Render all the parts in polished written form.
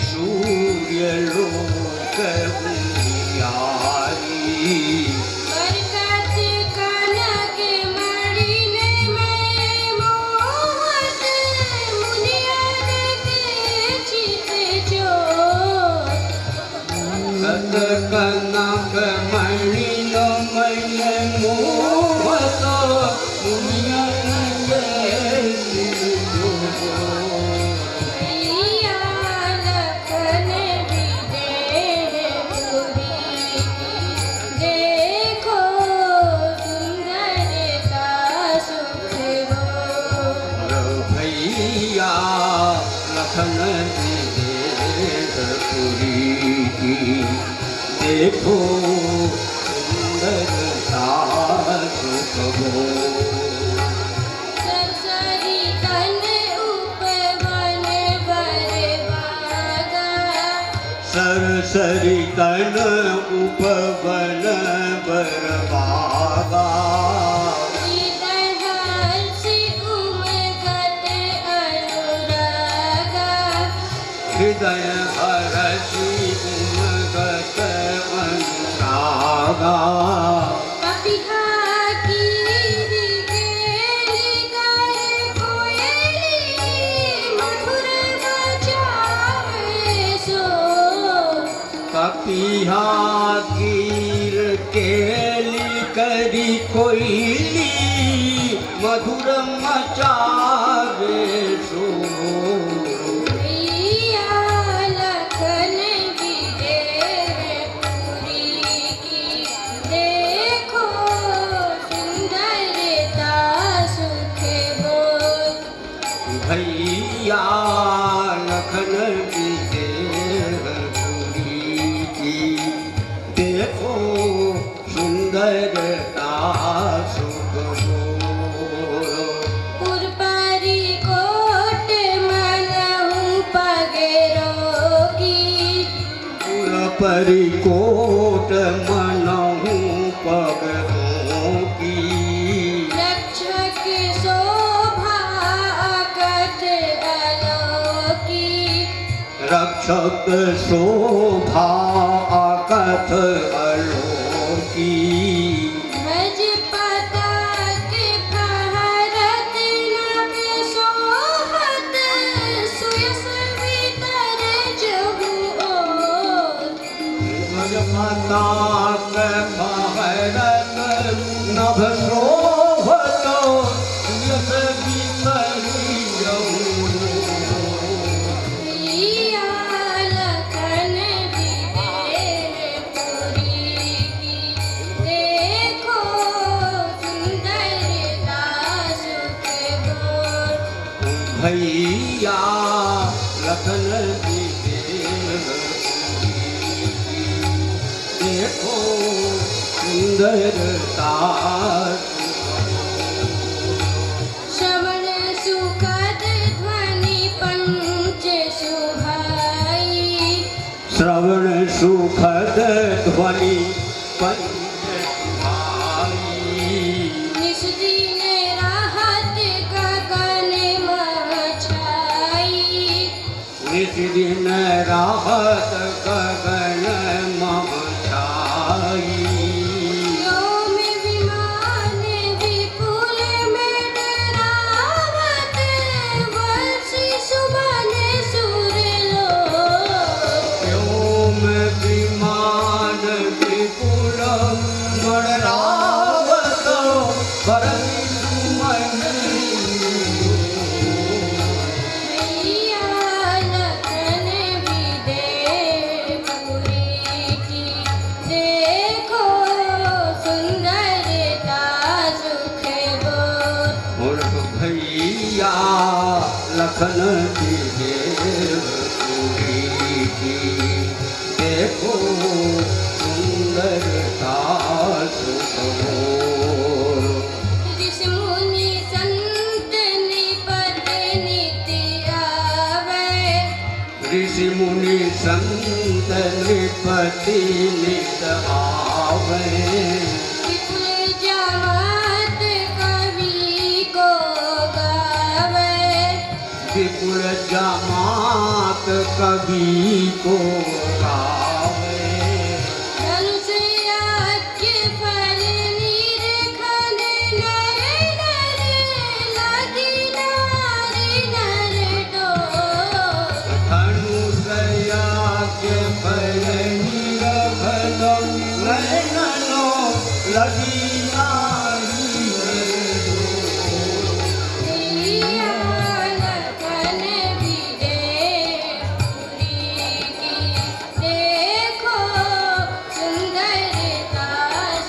सूर्य लोक उजियारी बरकत कनक मणिने मैं मोहत मुनियन के चित चोर सत कनक मणिनो मैं मोहत मुनियन के चित चोर भैया लखन विदेहपुरी देखो सुंदरता सुख गो भैया लखन विदेहपुरी की देखो सुंदरता सुख गो सरसरी तन उपवन बरवागा सरसरी तन उपवन बरवागा हृदय हर्षि उमगत अनुरागा हृदय हरषि उमगत अनुरागा पपिहा कीरी केली कर कोयली मधुर बजावे सो कपिहा कीर केली करी कोयली मधुर मचावे सो भैया लखन विदेहपुरी की देखो सुंदरता सुख बोल भैया लखन विदेहपुरी की देखो सुंदरता सुख बोलो पुरपरी कोट मनहु पगरोगी परिकोट मनहु पगरों की रक्षक शोभा अकथ अलोकी रक्षक शोभा अकथ अलोकी भज पताक फहरत नभ शोभत सुयस भीतर जहु ओर भजपताक फहरत नभ शोभत यस भीतरि भैया लखन विदेहपुरी की देखो सुंदरता सुख बोल भैया लखन विदेहपुरी की देखो सुंदरता श्रवण सुखद ध्वनि पंच सुहाई श्रवण सुखद ध्वनि पंच सुहाई निज दिन राहत गगन मछाई निज दिन राहत गगन मम छाई व्योम विमान विपुल में डरावत वर्षि सुमन सुरलोक व्योम विमान विपुल मणरावत भरति सुमन भैया लखन विदेहपुरी की देखो सुंदरता सुख बोल और भैया लखन विदेहपुरी की देखो सुंदरता सुख बोल ऋषि मुनि संत निपट नित्य आवे ऋषि मुनि संत निपति नित आवे विपुल जमात कवि को गावे विपुल जमात कवि को गावे। धनुष यज्ञ फल निरखने नर नर लगी नारी नर डोर। धनुष यज्ञ फल निरखनो नयननो लगी नारी नर डोर। सिया लखन विदेहपुरी की देखो सुंदरता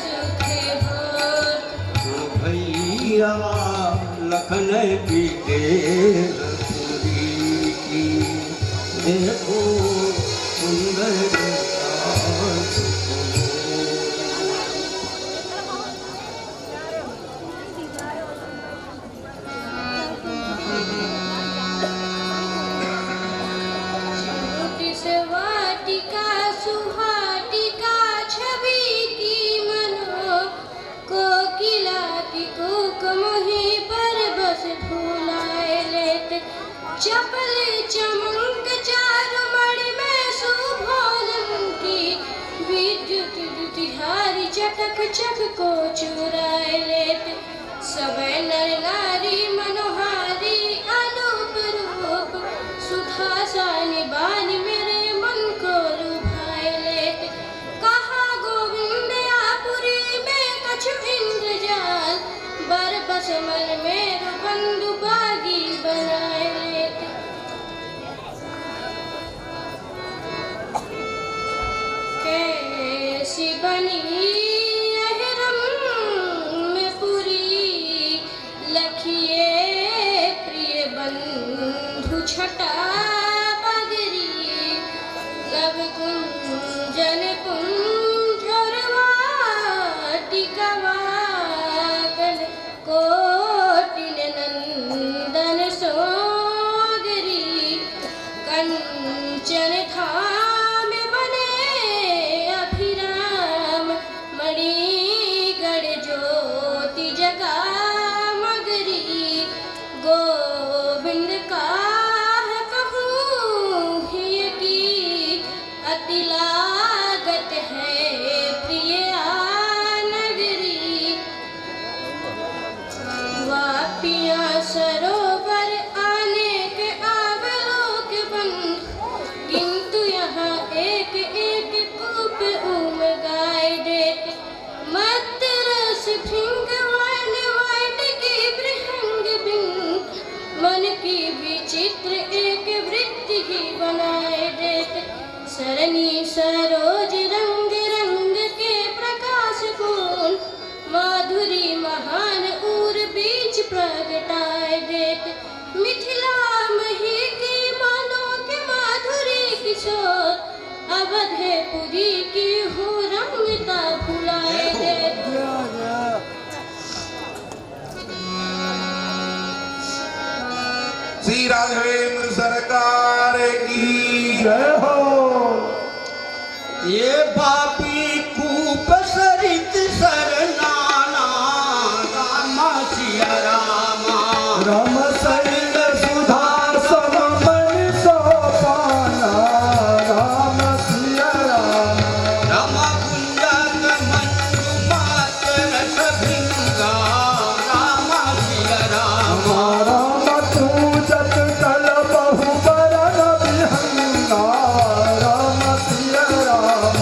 सुख भोर। भैया लखन विदेहपुरी की देखो सुंदरता वाटिका सुहाटिका छवि की मनो कोकिला की कूक मोही पर बस फूलाए लेते। चपल चमक चारुमणि में सुभोदन की विद्युत दुतिहारी चटक चक को चुराए लेते। सब नर नारी मनोहारी अनूप रूप सुधा सानी बानी मेरे मन को लुभाए लेते। कहा गोविंद आपुरी में कछु इंद्रजाल बर बस मन मेरो बंधु बागी बनाए लेते। कैसी बनी यह रम्यपुरी लखिए प्रिय बंधु छटा बगरी। नव कुंजन कुंजर वाटिका वागन कोटिन नंदन सोगरी। कंचन धाम बने अभिराम मणिगढ़ ज्योति जगा मगरी। गोविंद का कहूँ ही की अति लागत है प्रिय नगरी। वापिया सरोवर आने के अवलोक बंद किंतु यहाँ एक एक कूप उमगाए देते। मत रस भृंग वर्ण वर्ण की भृंग बिंद मन की विचित्र एक वृत्ति ही बनाए देते। सरनी सरोज रंग रंग के प्रकाश पूर्ण माधुरी महान उर बीच प्रगटाए देते। मिथिला मही की मानो के माधुरी किशोर अवधपुरी की हो रंगता भुलाए देते। श्री राघवेंद्र सरकार की जय हो। ये पापी कूप सरित सरनाना रामा सिया रामा। राम सरित सुधा सममण सोपाना राम सिया राम। रमा कुंजन मंजु मातर सभिंगा रामा सिया रामा। राम तू जत कल बहु बरन बिहंगा राम सिया राम।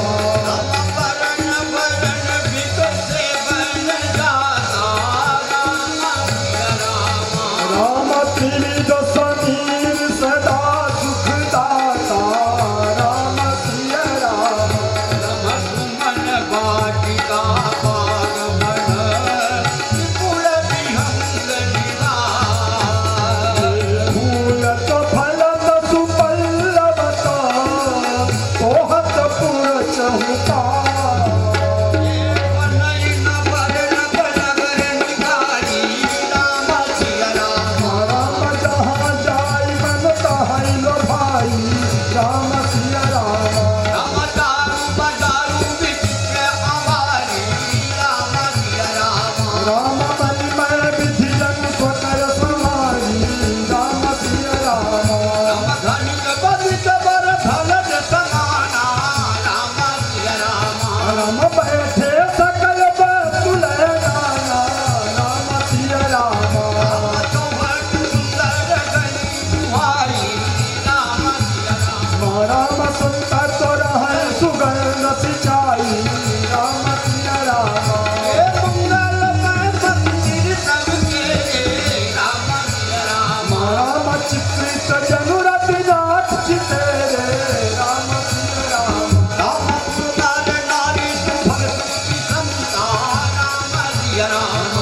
सिया राम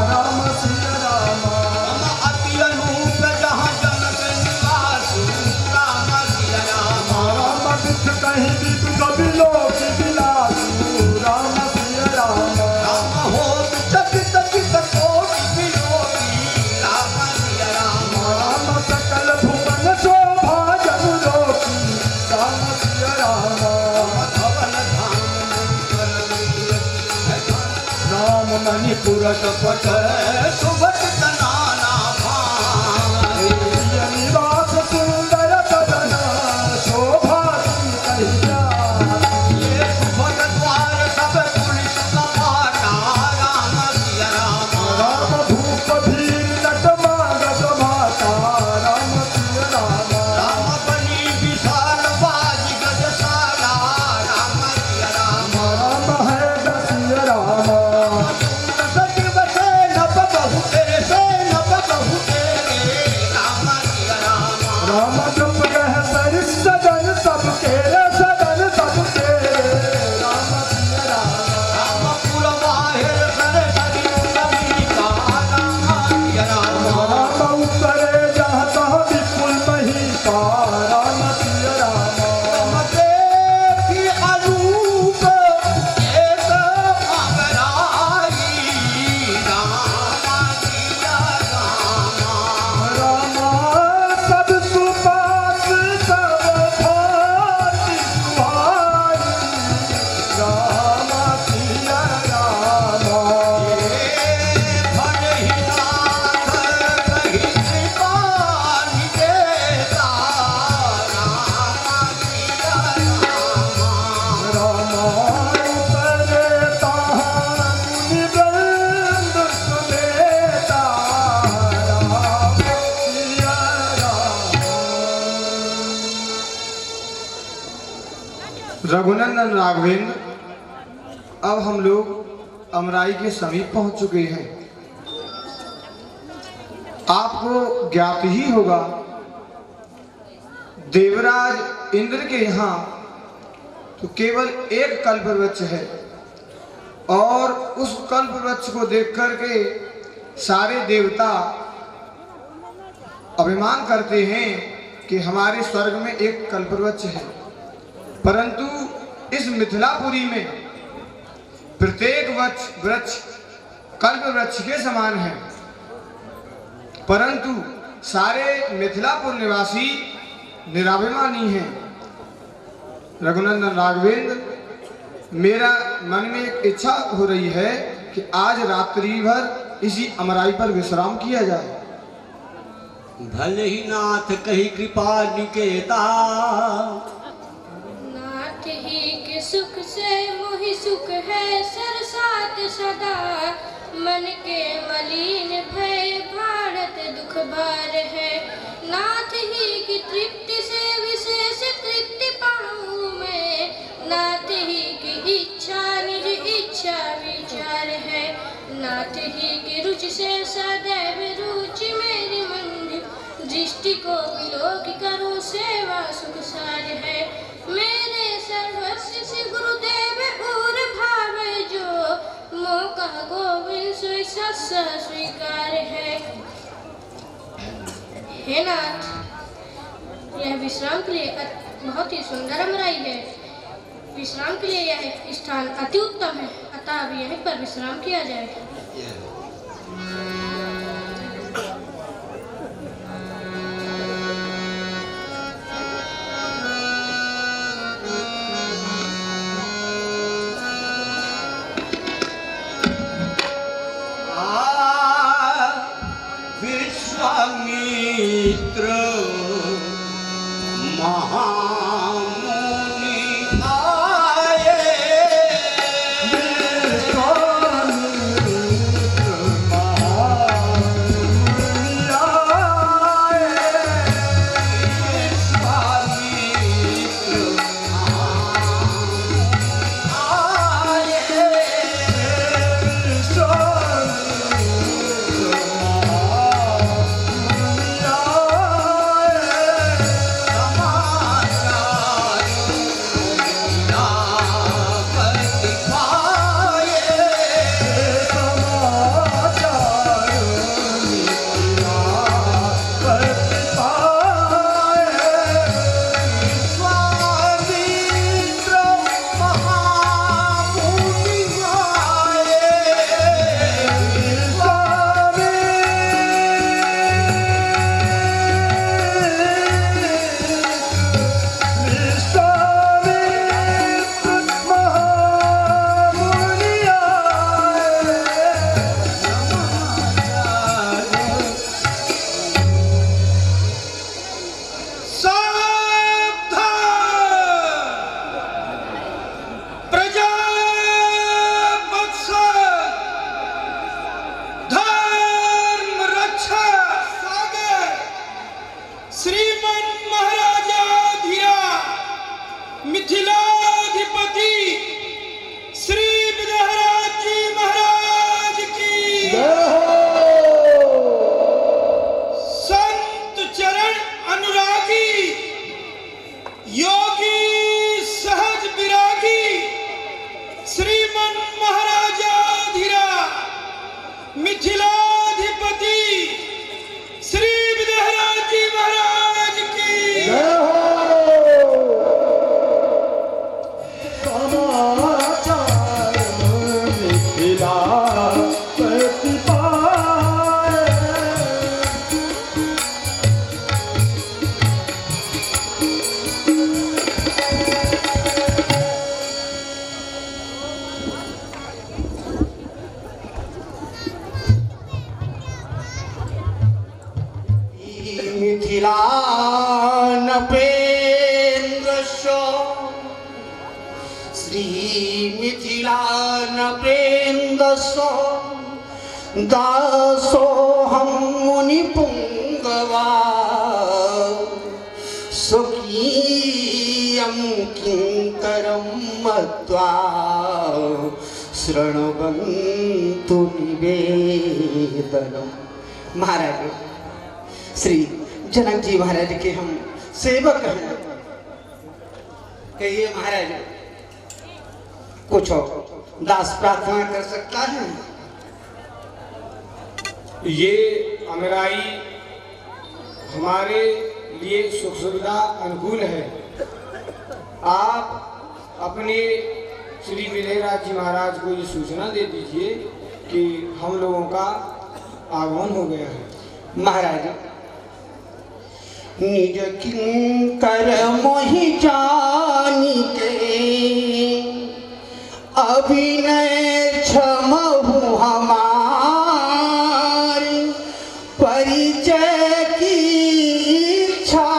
राम सिया राम अति अनूप जहाँ जनक निवास राम सिया राम राम बिठ कहीं भी कभी लोक बिलासु राम सिया राम राम हो चकित चित कोटि विलोकी राम सिया राम राम सकल भुवन शोभा जनु लोकी राम सिया राम धवल धाम मणिपुर राम मणिपुर सुभट तनाना भाई निवास सुंदर सदन शोभा कहिया ये सुभट द्वार सब पुलिस सपाटा राम सिया राम राम भूप धीर नट मांगत माता राम सिया राम राम बनी विशाल बाजी गजशाला राम सिया राम राम है सिया राम सचिव से नभ बहु तेरे से नभ बहु तेरे राम सिया राम राम जप कह सर सदन सबके सदन सबके राम सिया राम राम पुरवाहिर सर सदी सभी का राम सिया राम राम उत्तरे जहाँ तहाँ विपुल महिपा राम सिया राम देखी अरूप एक अंगराई राम सिया राम राम सब सुपास सब भांति सुहाई राम सिया राम राम उत्तरे तहाँ मुनि वृंद सुनेता राम सिया राम रघुनंदन राघवेंद्र, अब हम लोग अमराई के समीप पहुंच चुके हैं। आपको ज्ञात ही होगा, देवराज इंद्र के यहाँ तो केवल एक कल्पवृक्ष है और उस कल्पवृक्ष को देख करके सारे देवता अभिमान करते हैं कि हमारे स्वर्ग में एक कल्पवृक्ष है, परंतु इस मिथिलापुरी में प्रत्येक वृक्ष कल्पवृक्ष के समान है, परंतु सारे मिथिलापुर निवासी निराभिमानी हैं। रघुनंदन राघवेंद्र, मेरा मन में एक इच्छा हो रही है कि आज रात्रि भर इसी अमराई पर विश्राम किया जाए। भले ही नाथ कही कृपा निकेता, नाथ ही के सुख से मोहि सुख है सरसात सदा, मन के मलिन भय भारत दुख भार है, नाथ ही की तृप्ति से विशेष तृप्ति पाऊं मैं, नाथ ही की इच्छा निज इच्छा विचार है, नाथ ही की रुचि से सदैव रुचि मेरी मंदिर, दृष्टि को विलोक करो सेवा सुख सार है, मेरे सर्वस्व से गुरुदेव और भाव जो, मौका गोविंद सोई सत्सह स्वीकार है। हे नाथ, यह विश्राम के लिए बहुत ही सुंदर अमराई है, विश्राम के लिए यह स्थान अति उत्तम है, अतः अब यहीं पर विश्राम किया जाए। विश्वामित्र महामुनि आए, विश्वामित्र श्री मिथिला नृपेन्द्रसो दासोऽहं मुनिपुङ्गवा स्वकीयं किङ्करं मत्वा शृण्वन्तु निवेदनम्। महाराज, श्री जनक जी महाराज के हम सेवक हैं। कहिए महाराज, कुछ दास प्रार्थना कर सकता है? ये अमराई हमारे लिए सुख सुविधा अनुकूल है। आप अपने श्री विजयराज जी महाराज को ये सूचना दे दीजिए कि हम लोगों का आगमन हो गया है। महाराज, निज किंकर मोहि जानी के अभिनय क्षमहु हमारी परिचय की इच्छा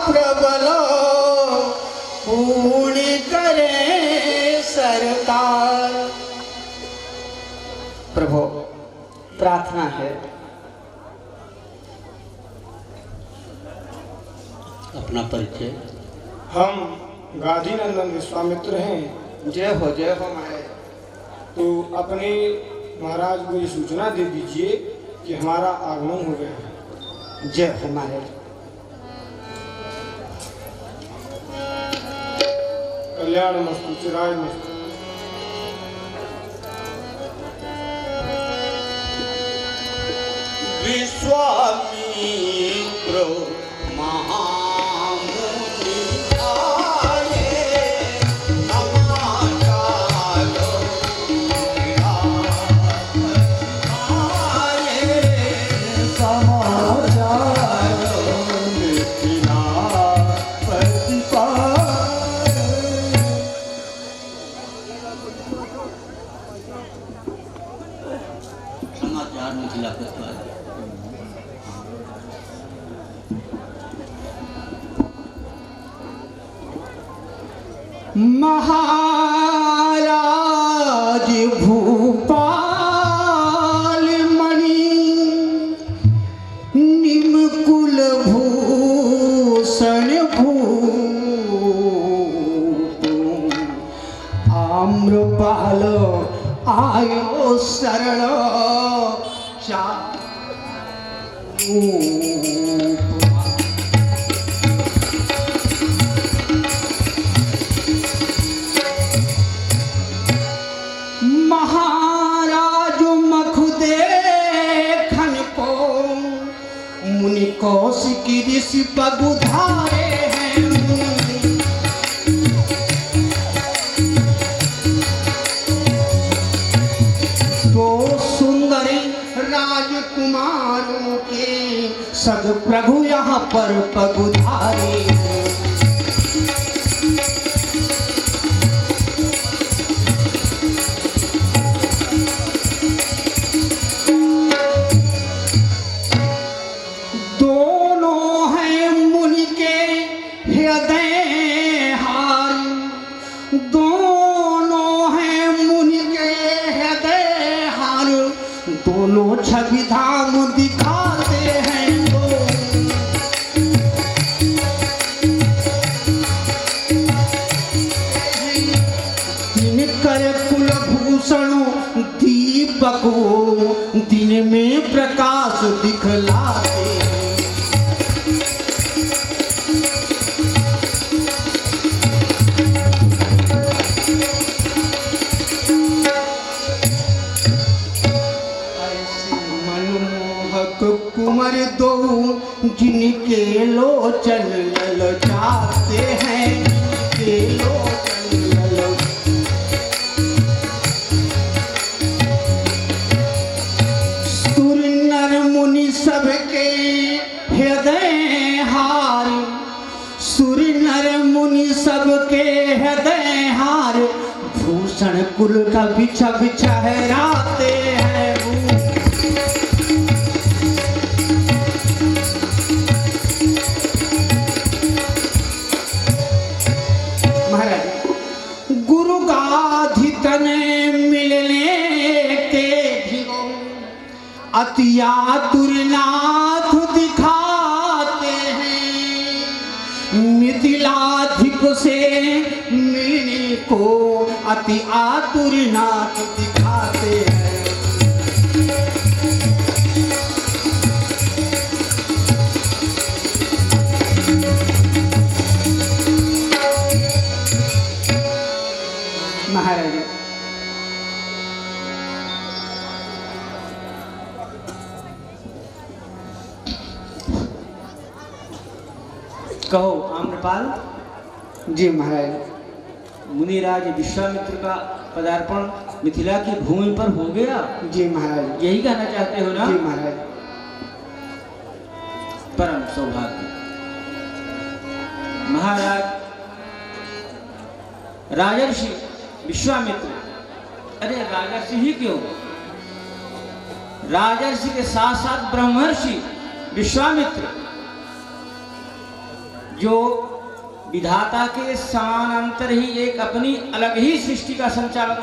प्रबल पूर्ण करे सरकार। प्रभु, प्रार्थना है। अपना परिचय। हम गांधी नंदन विश्वामित्र हैं। जय हो महाराज। तो अपने महाराज को ये सूचना दे दीजिए कि हमारा आगमन हो गया है। जय हो महाराज। कल्याण मस्तु, चिराय मस्तु। विश्वामित्र महामुनि आए समाचार समाचार मिथिला प्रतिपाल। महाराज भूपाल मणि निमकुल भूषण भूप आम्रपाल आयो शरण चारूप। महाराज मखुदेखन को मुनि कौशिक ऋषि पगुधारे हैं। तो सुंदरी राजकुमारों के सद प्रभु यहाँ पर पगुधारे। दोनों छवि धाम दिखाते हैं वो। दिनकर कुलभूषण दीपको दिन में प्रकाश दिखलाते। कुंवर दो जिनके लोचन ललचाते हैं, जिनके लोचन सुर नर मुनि सबके हृदय हार, सुर नर मुनि सबके हृदय हार भूषण कुल का बिछा बिछहराते हैं। गुरु गा वतन मिलने के भिगो अति आतुर नाथ दिखाते हैं। मिथिलाधिप से मिलने को अति आतुर नाथ दिखाते हैं। महाराज कहो आम्रपाल। जी महाराज। मुनिराज विश्वामित्र का पदार्पण मिथिला की भूमि पर हो गया। जी महाराज। यही कहना चाहते हो ना? जी महाराज। परम सौभाग्य। महाराज राजर्षि विश्वामित्र, अरे राजर्षि ही क्यों, राजर्षि के साथ साथ ब्रह्मर्षि विश्वामित्र जो विधाता के समानांतर ही एक अपनी अलग ही सृष्टि का संचालन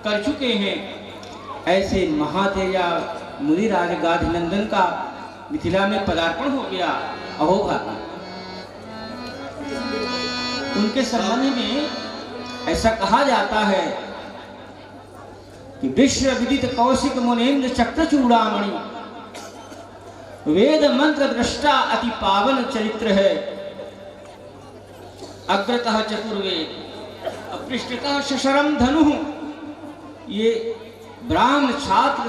कर चुके हैं, ऐसे महातेजा मुनिराज गाधिनंदन का मिथिला में पदार्पण हो गया। अहोभाग्य। उनके संबंध में ऐसा कहा जाता है कि विश्व विदित कौशिक मुनेन्द्र चक्र चूड़ामणि, वेद मंत्र दृष्टा अति पावन चरित्र है। अग्रतः चतुर्वेद अपृष्ठतः शशरम धनु, ये ब्राह्मण छात्र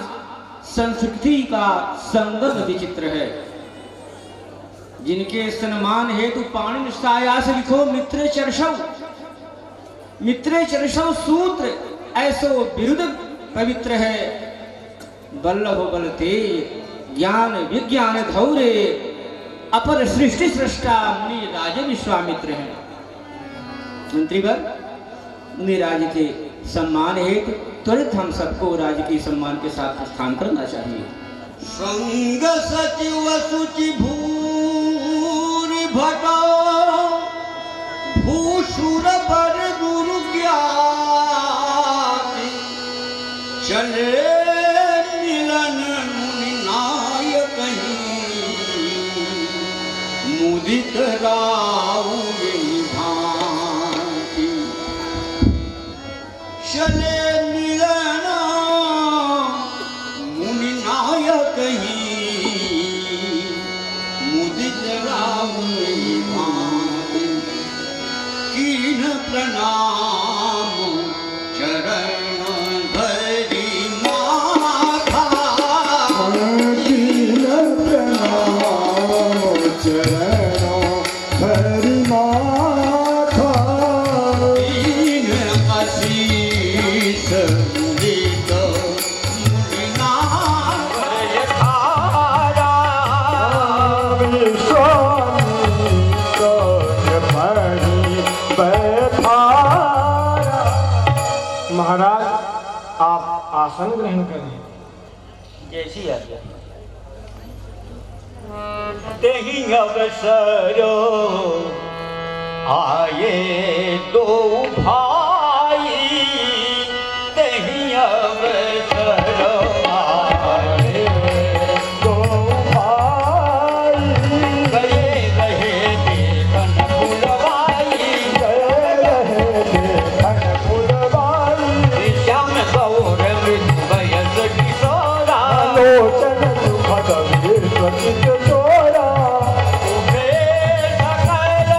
संस्कृति का संगम विचित्र है। जिनके सम्मान हेतु पाणिनि सायास लिखो मित्र चर्षव, मित्रे चर्षव सूत्र ऐसो विरुद्ध पवित्र है। बल्लभ बलते ज्ञान विज्ञान धौरे, अपर सृष्टि सृष्टा मुनि राज विश्वामित्र हैं। मंत्रीवर, मुनि राज के सम्मान हेतु त्वरित हम सबको राजकीय सम्मान के साथ प्रस्थान करना चाहिए। संग सचिव सुचि भूरि भटो, भूषुर बर गुरु ज्ञाति, चले मिलन मुनि नायक मुदित राउ भांति। चले मिलन मुनि नायक मुदित राउ भांति। कीन प्रणाम चरण धरि माथा, कीन प्रणाम चरण धरि माथा। दीन आशीष मुदित मुनिनाथ धारा। विश्वामित्र फणि बैठाया। महाराज आप आसन ग्रहण करें। जैसी आज्ञा। तेहि अवसरो आए दो भाई, तेहि अवसरो आए दो भाई, गए रहे देखन फुलवाई। गए रहे देखन फुलवाई। श्याम गौर मृदु वयस किशोरा, लोचन सुखद विश्वचित चोरा। उभे सकल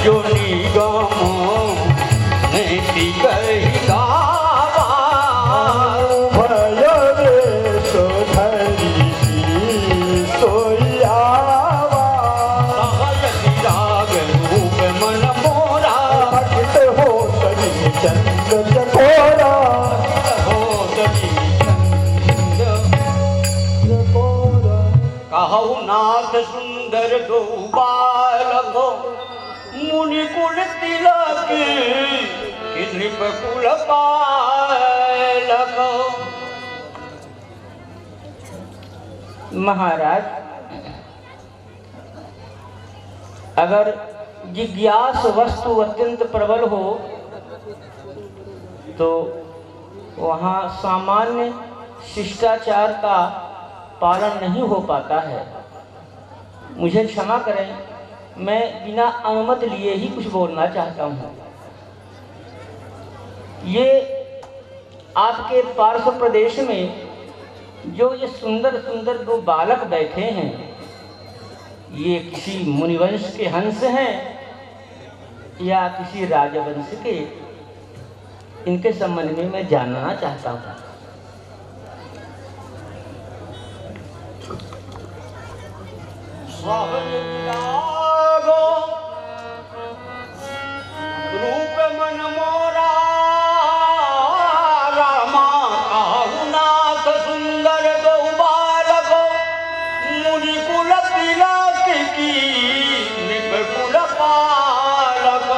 जो निगम नीति कही गावा भय वेश धरी सोयावा सहज विराग रूप मन मोरा भक्त हो सजी चंद चकोरा हो सजी चंद चकोरा कहु नाथ सुंदर गौ बालक मुनि कुल तिलक नृप कुल पालक। महाराज, अगर जिज्ञास वस्तु अत्यंत प्रबल हो तो वहाँ सामान्य शिष्टाचार का पालन नहीं हो पाता है। मुझे क्षमा करें, मैं बिना अनुमति लिए ही कुछ बोलना चाहता हूँ। ये आपके पार्श्व प्रदेश में जो ये सुंदर सुंदर दो बालक बैठे हैं, ये किसी मुनिवंश के हंस हैं या किसी राजवंश के? इनके संबंध में मैं जानना चाहता हूँ। रूप मन मोरा रामा कहु नाथ सुंदर गौ बालक मुनि कुल तिलक की नृप कुल पालक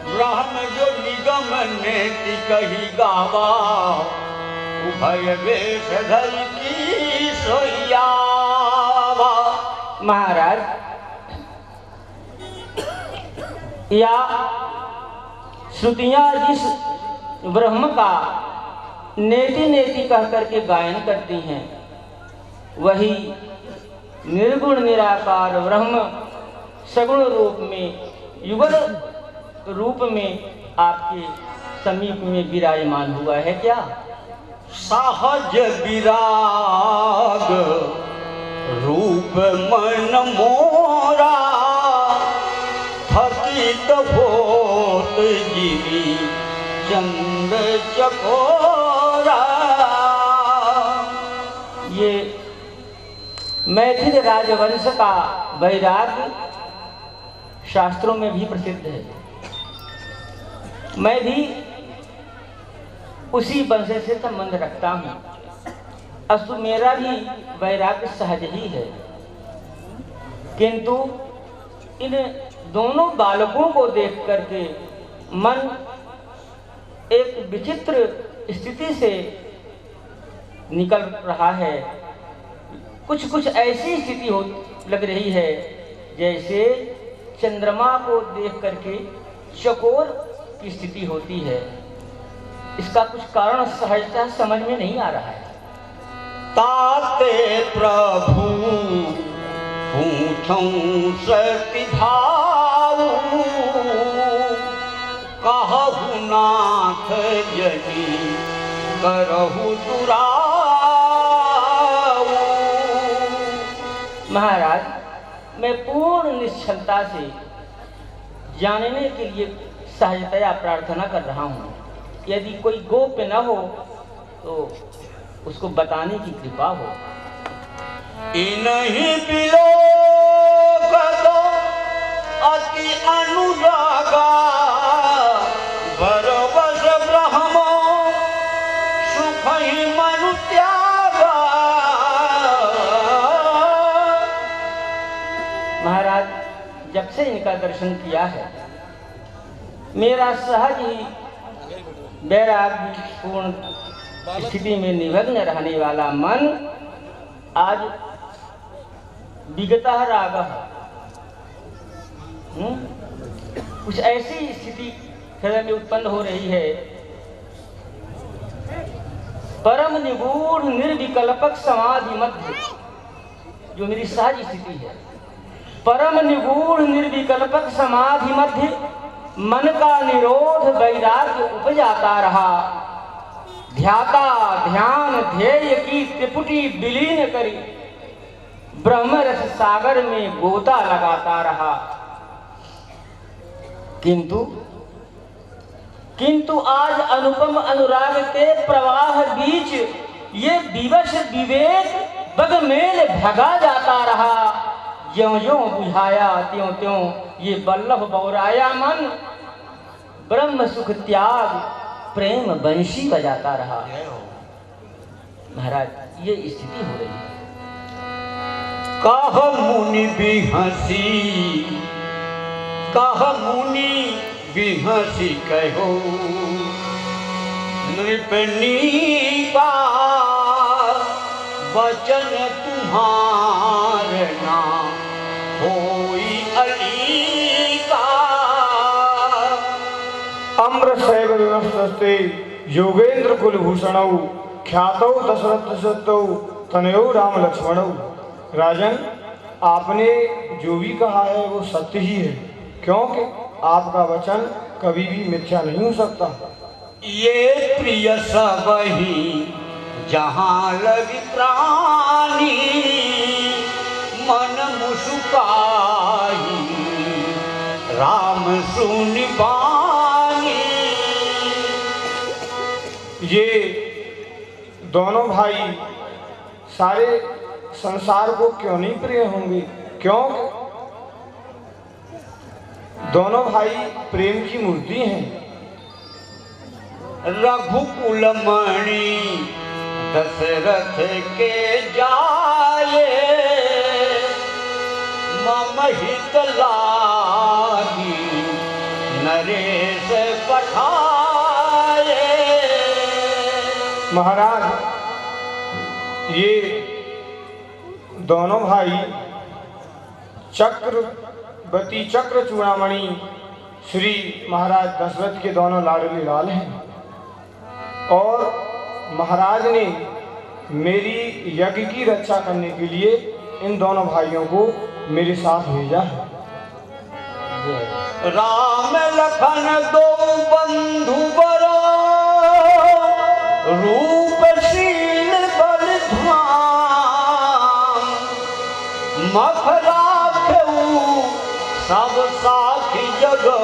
ब्रह्म जो निगम नेति कही गावा उभय वेश धर की सोयावा। महाराज, या श्रुतियाँ जिस ब्रह्म का नेति नेति कह करके गायन करती हैं, वही निर्गुण निराकार ब्रह्म सगुण रूप में, युगल रूप में आपके समीप में विराजमान हुआ है क्या? सहज विराग रूप मन मोरा थकित होत गिरी चंद चकोरा। ये मैथिल राजवंश का वैराग्य शास्त्रों में भी प्रसिद्ध है। मैं भी उसी वंश से संबंध रखता हूँ। अस्तु मेरा भी वैराग्य सहज ही है, किंतु इन दोनों बालकों को देख करके मन एक विचित्र स्थिति से निकल रहा है। कुछ कुछ ऐसी स्थिति हो लग रही है जैसे चंद्रमा को देख करके चकोर की स्थिति होती है। इसका कुछ कारण सहजता समझ में नहीं आ रहा है। ताते प्रभु पूछूं सति भाऊ कहु नाथ यदि करहु दुराऊ। महाराज, मैं पूर्ण निश्चलता से जानने के लिए सहजतया प्रार्थना कर रहा हूँ। यदि कोई गोप्य न हो तो उसको बताने की कृपा हो। इन्हीं बिलो दो अति अनुरागा बरबस ब्रह्म सुख ही मनु त्यागा। महाराज, जब से इनका दर्शन किया है, मेरा सहज ही वैराग्य पूर्ण स्थिति में निमग्न रहने वाला मन आज विगतः रागः कुछ ऐसी स्थिति हृदय में उत्पन्न हो रही है। परम निगूढ़ निर्विकल्पक समाधि मध्य, जो मेरी सहज स्थिति है, परम निगूढ़ निर्विकल्पक समाधि मध्य मन का निरोध वैराग्य उपजाता रहा। ध्याता ध्यान ध्येय की त्रिपुटी विलीन करी ब्रह्म रस सागर में गोता लगाता रहा। किंतु आज अनुपम अनुराग के प्रवाह बीच ये विवश विवेक बगमेल भगा जाता रहा। ज्यों ज्यों बुझाया त्यों त्यों ये बल्लभ बौराया मन, ब्रह्म सुख त्याग प्रेम बंशी बजाता रहा। महाराज ये स्थिति हो रही है। कह मुनि भी हंसी, कह मुनि भी हंसी कहो नृपनी का वचन तुम्हार ना होई अली का। अम्रशैव विवस्ते योगेंद्र कुलभूषणौ ख्यातौ दशरथ सत्तौ तनयो राम लक्ष्मणौ। राजन, आपने जो भी कहा है वो सत्य ही है, क्योंकि आपका वचन कभी भी मिथ्या नहीं हो सकता। ये प्रिय सबही जहाँ लगी प्राणी, मन मुस्काई राम सुनि बानी। ये दोनों भाई सारे संसार को क्यों नहीं प्रिय होंगे? क्यों? दोनों भाई प्रेम की मूर्ति हैं। रघुकुल मणि दशरथ के जाए, मम हित लागी नरेश पठाए। महाराज, ये दोनों भाई चक्रवर्ती चक्र चूड़ामणि श्री महाराज दशरथ के दोनों लाडले लाल हैं, और महाराज ने मेरी यज्ञ की रक्षा करने के लिए इन दोनों भाइयों को मेरे साथ भेजा है। राम लखन दो बंधु बरो, रूपशील बलधाम। मखरा सब साखी जगो,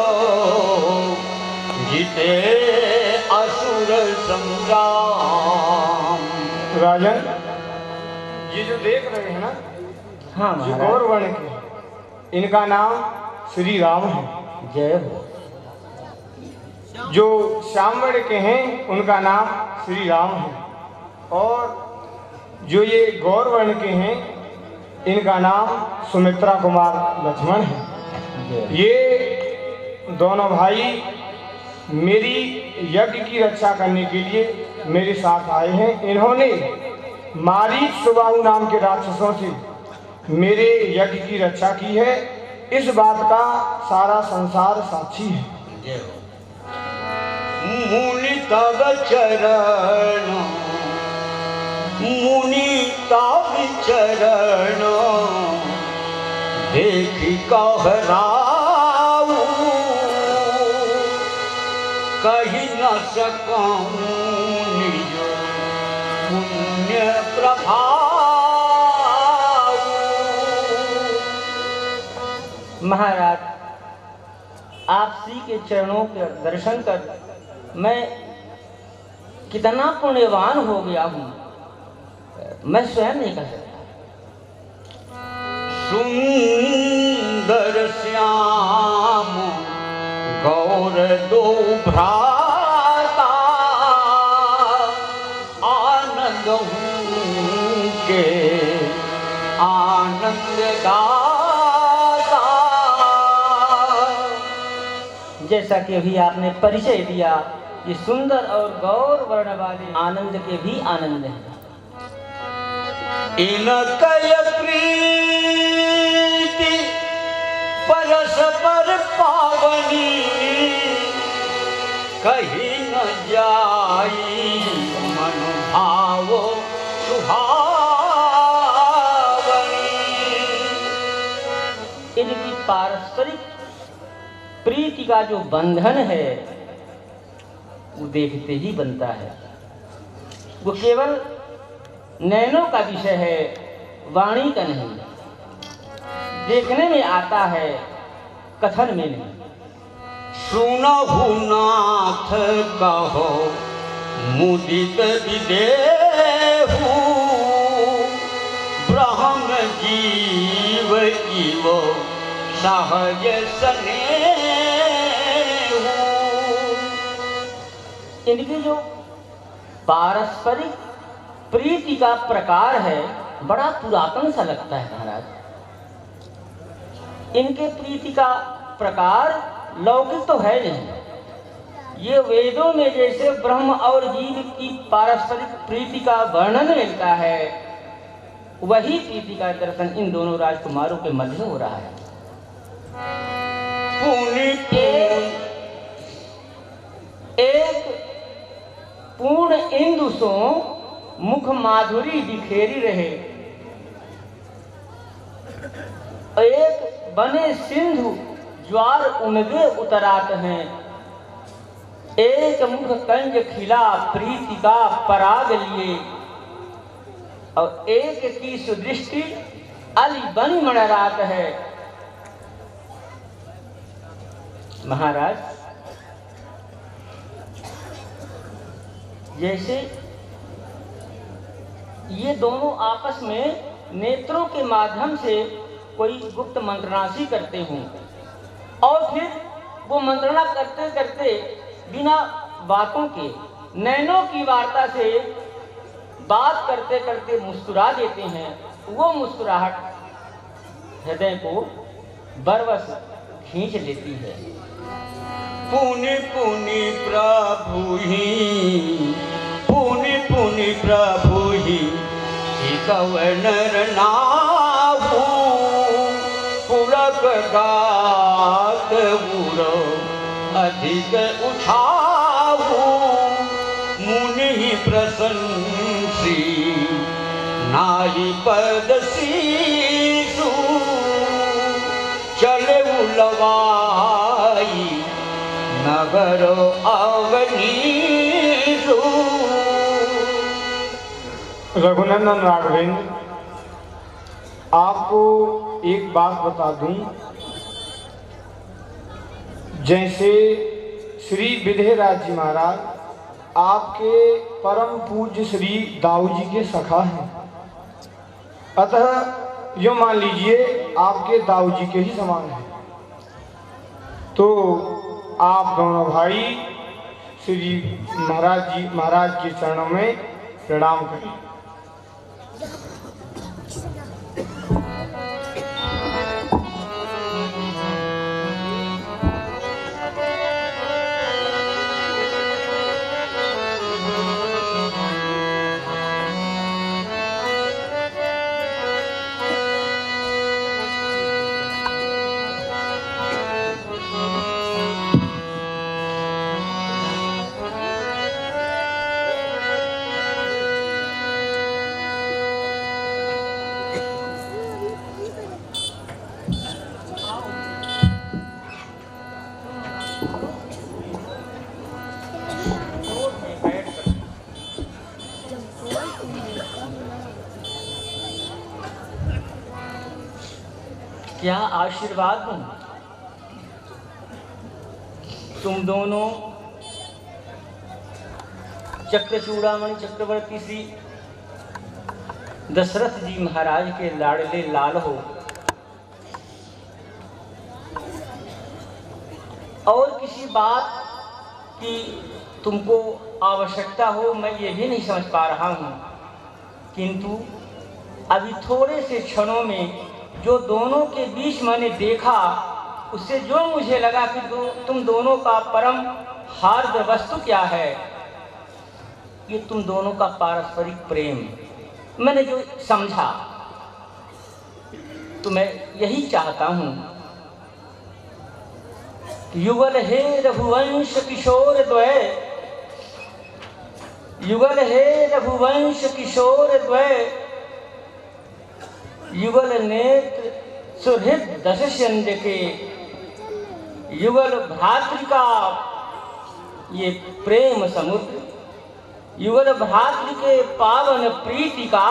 जीते असुर संग्राम। राजन, ये जो देख रहे हैं ना, हाँ जो महाराज। गौर वर्ण के, इनका नाम श्री राम है। जय हो। जो श्याम वर्ण के हैं उनका नाम श्री राम है, और जो ये गौर वर्ण के हैं इनका नाम सुमित्रा कुमार लक्ष्मण है। ये दोनों भाई मेरी यज्ञ की रक्षा करने के लिए मेरे साथ आए हैं। इन्होंने मारीच सुबाहु नाम के राक्षसों से मेरे यज्ञ की रक्षा की है। इस बात का सारा संसार साक्षी है। मुनि तव चरण, मुनि तव चरण, देखी कहराऊ। कही न सकूं निज पुण्य प्रभाव। महाराज, आप श्री के चरणों के दर्शन कर मैं कितना पुण्यवान हो गया हूँ, मैं स्वयं नहीं कह सकता। सुंदर श्याम गौर दो भ्राता, आनंद के आनंद दाता। जैसा कि अभी आपने परिचय दिया, ये सुंदर और गौर वर्ण वाले आनंद के भी आनंद हैं। इनकय प्रीति परस्पर पावनी, कहीं न जाई मन भाव सुहावनी। इनकी पारस्परिक प्रीति का जो बंधन है वो देखते ही बनता है। वो केवल नैनों का विषय है, वाणी का नहीं। देखने में आता है, कथन में नहीं। सुनहु नाथ कहो मुदित विदेहु ब्रह्म जीव इव सहज स्नेहु। इनकी जो पारस्परिक प्रीति का प्रकार है बड़ा पुरातन सा लगता है महाराज। इनके प्रीति का प्रकार लौकिक तो है नहीं, ये वेदों में जैसे ब्रह्म और जीव की पारस्परिक प्रीति का वर्णन मिलता है, वही प्रीति का दर्शन इन दोनों राजकुमारों के मध्य हो रहा है। एक पूर्ण इंदु सो मुख माधुरी बिखेरी रहे, एक बने सिंधु ज्वार उनगे उतरात हैं, एक मुख कंज खिला प्रीति का पराग लिए, और एक की सुदृष्टि अली बन मणरात है। महाराज जैसे ये दोनों आपस में नेत्रों के माध्यम से कोई गुप्त मंत्रणासी करते हों और फिर वो मंत्रणा करते करते बिना बातों के नैनों की वार्ता से बात करते करते मुस्कुरा देते हैं, वो मुस्कुराहट हृदय को बरवस खींच लेती है। पुनि पुनि प्रभु ही पुनि पुनि प्रभु ही नर नाहु पुलक गात बुरो अधिक उठाहु मुनि प्रशंसी नाई पद शीशु चले उलवाई नगर अवनीशु। रघुनंदन राघवेंद्र, आपको एक बात बता दूं, जैसे श्री विधेयराज जी महाराज आपके परम पूज्य श्री दाऊ जी के सखा हैं, अतः जो मान लीजिए आपके दाऊ जी के ही समान है, तो आप दोनों भाई श्री महाराज के चरणों में प्रणाम करें। क्या आशीर्वाद दूं? तुम दोनों चक्रचूड़ामणि चक्रवर्ती श्री दशरथ जी महाराज के लाडले लाल हो, और किसी बात की तुमको आवश्यकता हो मैं ये भी नहीं समझ पा रहा हूँ, किंतु अभी थोड़े से क्षणों में जो दोनों के बीच मैंने देखा, उससे जो मुझे लगा कि तुम दोनों का परम हार्द वस्तु क्या है, ये तुम दोनों का पारस्परिक प्रेम मैंने जो समझा, तो मैं यही चाहता हूँ। युगल हे रघुवंश किशोर द्वय, युगल हे रघुवंश किशोर द्वय, युगल नेत्र सुहृद दशचंद के, युगल भ्रातृका ये प्रेम समुद्र, युगल भ्रातृ के पावन प्रीति का,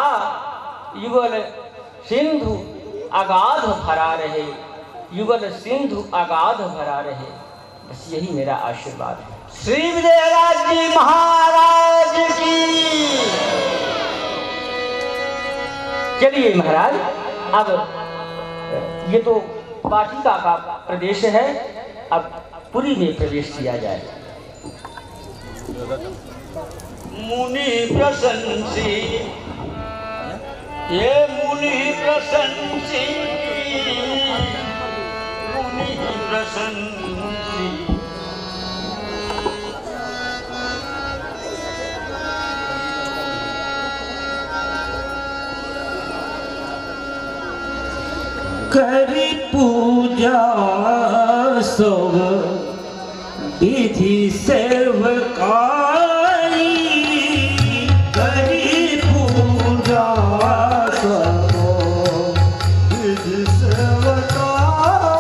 युगल सिंधु अगाध भरा रहे, युगल सिंधु अगाध भरा रहे। बस यही मेरा आशीर्वाद है। श्री विजयराज जी महाराज की। चलिए महाराज, अब ये तो पाठिका का प्रदेश है, अब पुरी में प्रवेश किया जाए। मुनि प्रशंसी, ये मुनि प्रशंसी, मुनि प्रशंसी। करी पूजा सब विधि सेवकाई, करी पूजा सब विधि सेवकाई,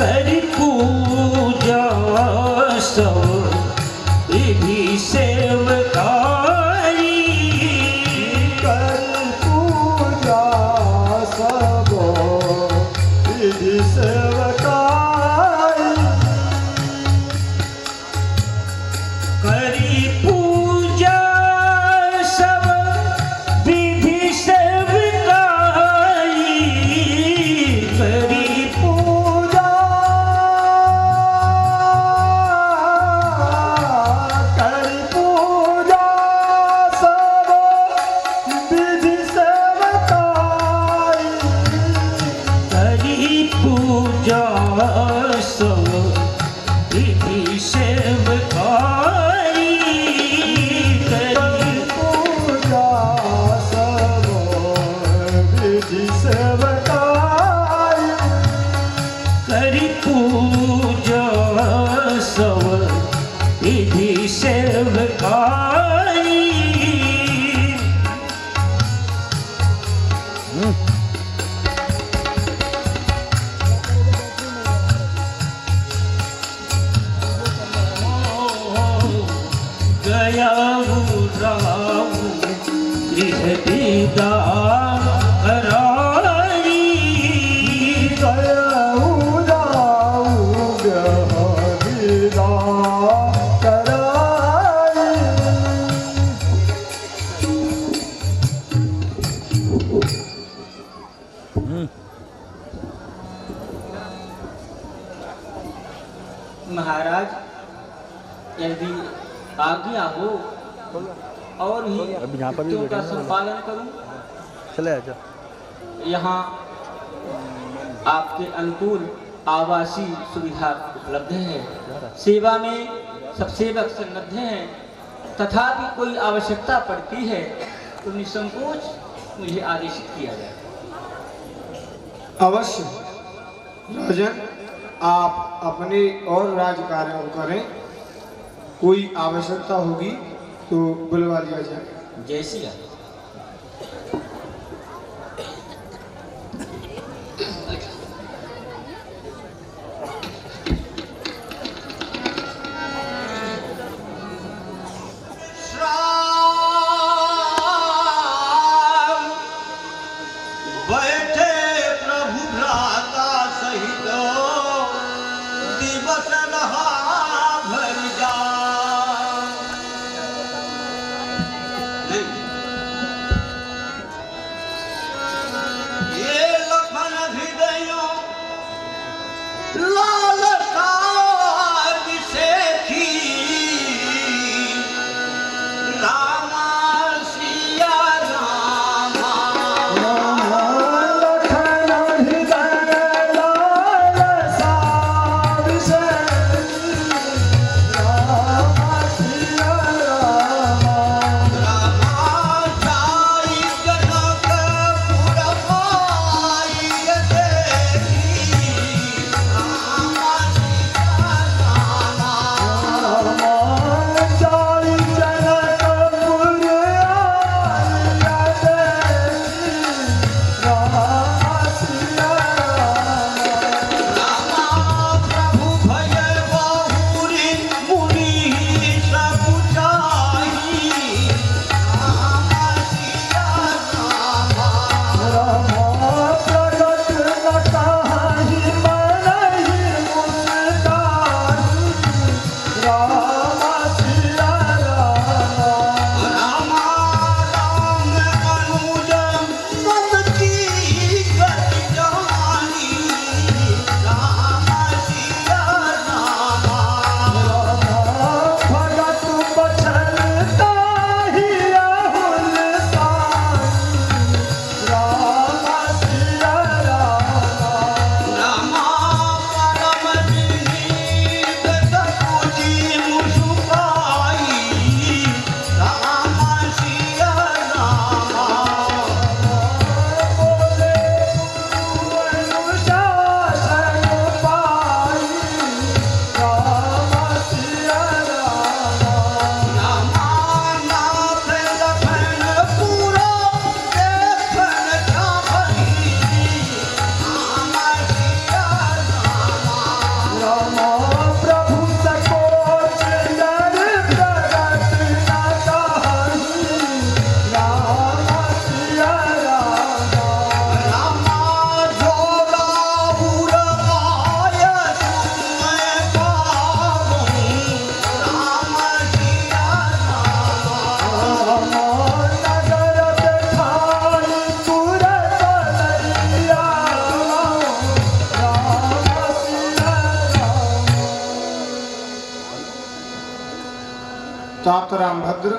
करी पूजा सब विधि सेवकाई, करी पूजा सब विधि सेवकाई, करी पूजा सब विधि सेवकाई, करी पूजा, करी पूजा सब विधि सेवकाई, करी पूजा सब विधि सेवकाई, करी पूजा सब विधि सेवकाई, करी पूजा सब विधि सेवकाई। गया राम गृह विदा कराई, गया राम गृह विदा कराई। महाराज, यदि आज्ञा हो और भी कृत्यों का संपादन करूं, चले आजा। यहाँ आपके अनुकूल आवासीय सुविधा उपलब्ध है, सेवा में सब सेवक सन्नद्ध हैं, तथापि कोई आवश्यकता पड़ती है तो निसंकोच मुझे आदेशित किया जाए। अवश्य राजन, आप अपने और राज कार्य करें, कोई आवश्यकता होगी तो बुलवा लिया जाए। जैसी है। बैठे प्रभु भ्राता सहित दिवस रहा भर जा। ये लखन हृदयों लालसा विषेखी, रामा सिया रामा। लखन हृदय लालसा विषेखी, राम सिया राम। रामा तात रामभद्र,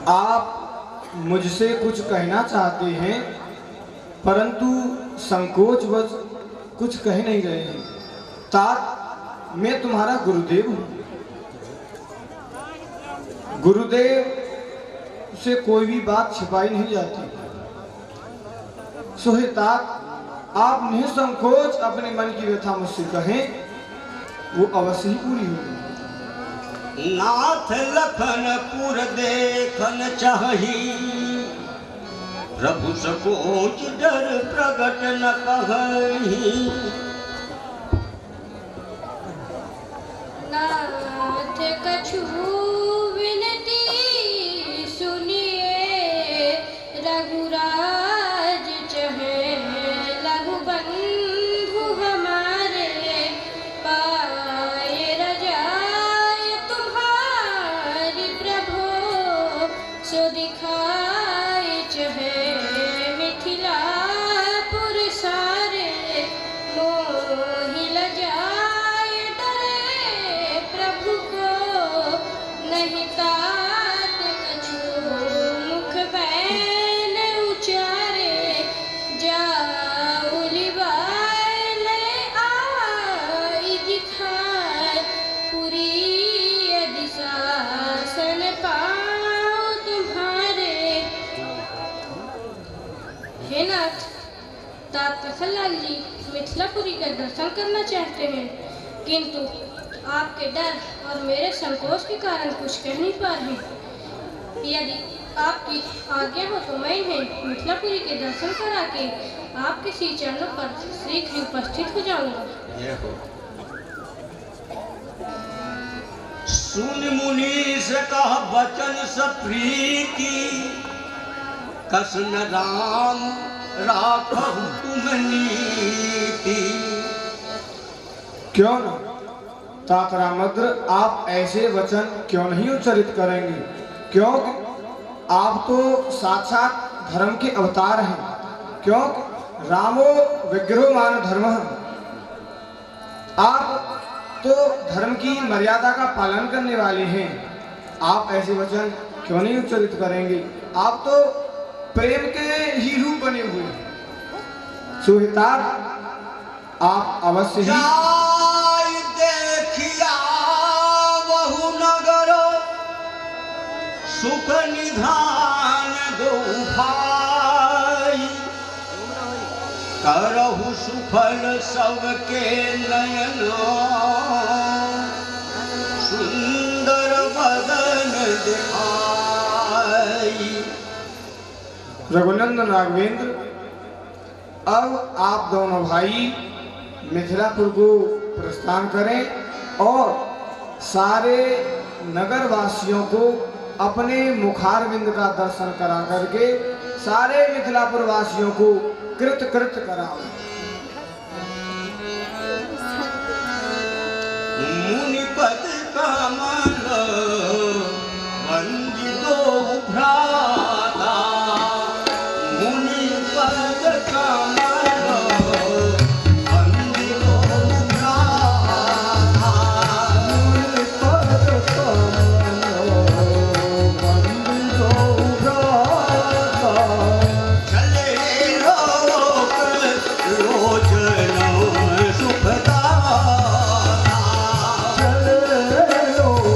आप मुझसे कुछ कहना चाहते हैं परंतु संकोचवश कुछ कह नहीं रहे हैं। तात, मैं तुम्हारा गुरुदेव हूँ। गुरुदेव से कोई भी बात छिपाई नहीं जाती। सो हे तात, आप निसंकोच अपने मन की व्यथा मुझसे कहें, वो अवश्य ही पूरी होगी। नाथ लखनपुर देखन चाही, प्रभु सकोच डर प्रगट न कहीं। नाथ कछु विनती सुनिए, रघुराज चहे लघुबंधु हमारे, पाए रजाए तुम्हारी प्रभु, सो दिखाए चहे मिथिलापुर सारे, मोहि लजाए डरे प्रभु को, नहीं तात कछु मुख बैन उचारे, जाऊ लिबाए आई दिखाए, पुरी यदि शासन पाओ तुम्हारे। हे नाथ, तात प्रसन्नलाल जी मिथिलापुरी का दर्शन करना चाहते हैं, किंतु आपके डर और मेरे संकोच के कारण कुछ कह नहीं पा रहे। यदि आपकी आज्ञा हो तो मैं इन्हें मिथिलापुरी के दर्शन करा के आपके श्री चरणों पर शीघ्र उपस्थित हो जाऊंगा। सुन मुनीश कह बचन सप्रीति, कसन राम राखहु तुम नीति। क्यों न तात रामभद्र, आप ऐसे वचन क्यों नहीं उच्चारित करेंगे? क्योंकि आप तो साक्षात धर्म के अवतार हैं। क्योंकि रामो विग्रहो मान धर्म, आप तो धर्म की मर्यादा का पालन करने वाले हैं। आप ऐसे वचन क्यों नहीं उच्चारित करेंगे? आप तो प्रेम के ही रूप बने हुए हैं। सुहितार, आप अवश्य ही जाय देखिया बहु नगर, सुख निधान दो भाई, करहु सुफल सबके नयन, सुंदर बदन दिखाई। रघुनंदन राघवेंद्र, अब आप दोनों भाई मिथिलापुर को प्रस्थान करें और सारे नगर वासियों को अपने मुखारविंद का दर्शन करा करके सारे मिथिलापुर वासियों को कृत कृत कराओ। मुनिपद कमल वंदितो भ्राता, मुनिपद कमल वंदितो भ्राता। मुनिपद कमल वंदितो भ्राता, चले लोक लोचन सुखदाता। चले लोक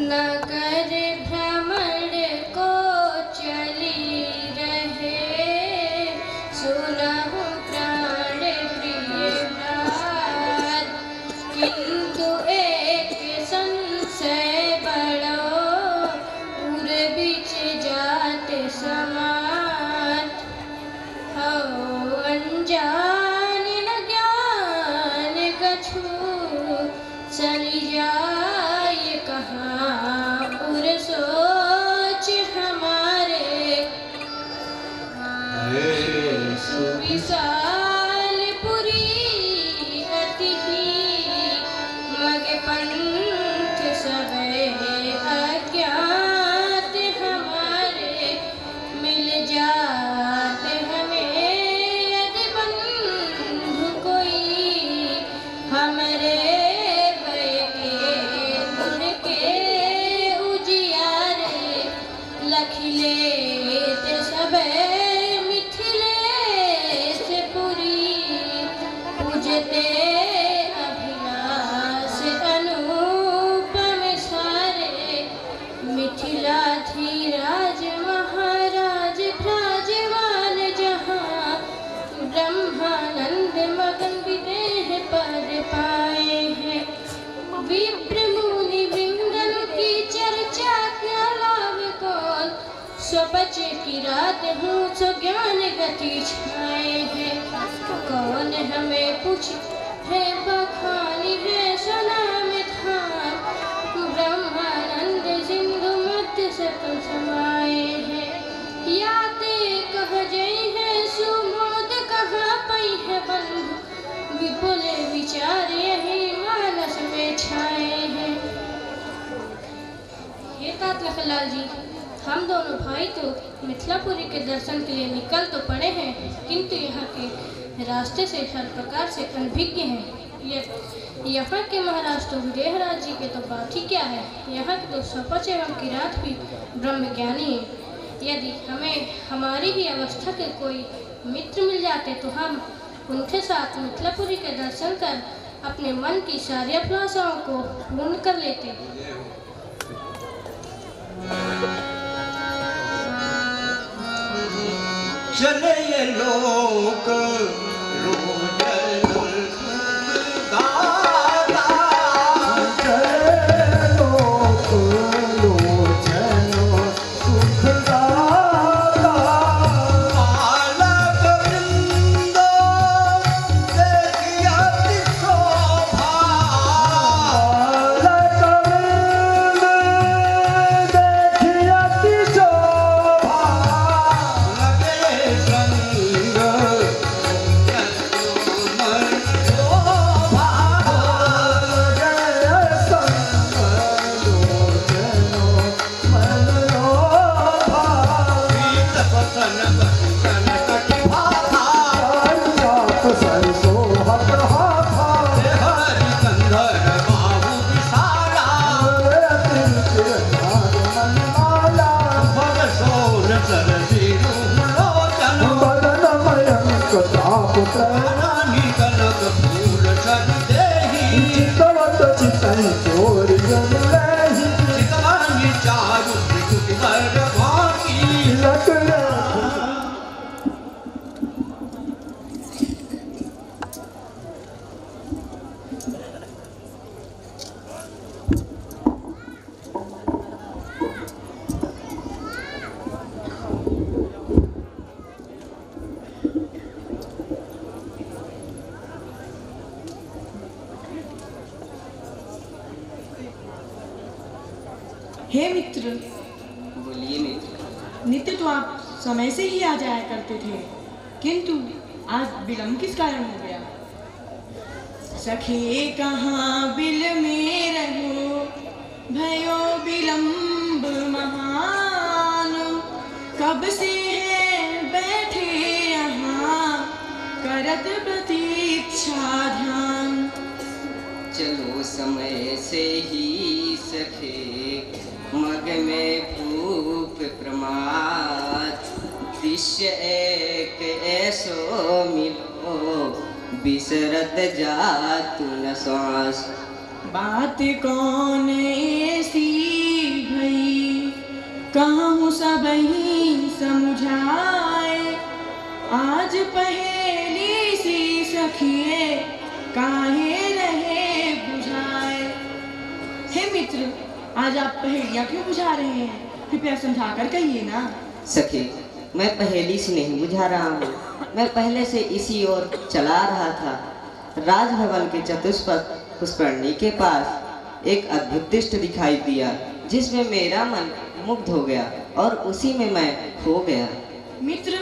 न करे भ्रमण को चली रहे, सुनहु प्राण प्रिय बात, किंतु एक संशय बड़ो, उर बीच जात समात। हो अनजान न ज्ञान कछु, चली जाए कहाँ उर सोच हमारे। सुविशाल पुरी अति ही, मग पंथ सबे अज्ञात हमारे। मिल जात हमें यदि बंधु कोई, हमरे भय के गुण के उजियारे। लख लेते सबे मिथिलेश पुरी, पूजते अभिलाष अनुपम सारे। मिथिला थी राज महाराज भ्राजमान जहाँ, ब्रह्मानंद मगन विदेह पद पाए हैं। विप्र मुनि वृंदन की चर्चा क्या लाभ कौन, स्वपच की रात हूँ सो ज्ञान गति छाए हैं। कौन हमें पूछ है बखानी है सनाम धाम, ब्रह्मानंद सिंधु मध्य सकल समाए हैं। याते कह जय है सुमोद कहाँ पई है बंधु, विपुल विचार यही मानस में छाए हैं। ये तात लखनलाल जी, हम दोनों भाई तो मिथिलापुरी के दर्शन के लिए निकल तो पड़े हैं, किंतु यहाँ के रास्ते से हर प्रकार से अनभिज्ञ हैं। यहाँ के महाराज तो विदेहराज जी के तो बात ही क्या है, यहाँ के तो स्वपच एवं किरात भी ब्रह्मज्ञानी हैं। यदि हमें हमारी ही अवस्था के कोई मित्र मिल जाते तो हम उनके साथ मिथिलापुरी के दर्शन कर अपने मन की सारी अभिलाषाओं को पूर्ण कर लेते। चले ये लोग रोज दादा, चले लोक लोचन सुखदाता। बालक वृंद देखिया शोभा, बालक वृंद देखिया शोभा। लगे संग हे मित्र, बोलिए मित्र। नित्य तो आप समय से ही आ जाया करते थे, किंतु आज विलम्ब किस कारण हो गया? सखे कहाँ बिल में रहो, भयो विलम्ब महान। कब से है बैठे यहाँ, करत प्रतीक्षा ध्यान। चलो समय से ही सखे, मग में भूप प्रमाद। दृश्य एक ऐसो मिलो, बिसरत जातु न सांस। बात कौन ऐसी कहूँ सबही समझाए, आज पहेली सी सखिए काहे रहे बुझाए। हे मित्र, आज आप पहेलियाँ क्यों बुझा रहे हैं? कृपया समझा कर कहिए ना। सखी, मैं पहेली से नहीं बुझा रहा हूँ, मैं पहले से इसी ओर चला रहा था। राजभवन के चतुष्पथ पुष्करणी के पास एक अद्भुत दृश्य दिखाई दिया, जिसमें मेरा मन मुग्ध हो गया और उसी में मैं खो गया। मित्र,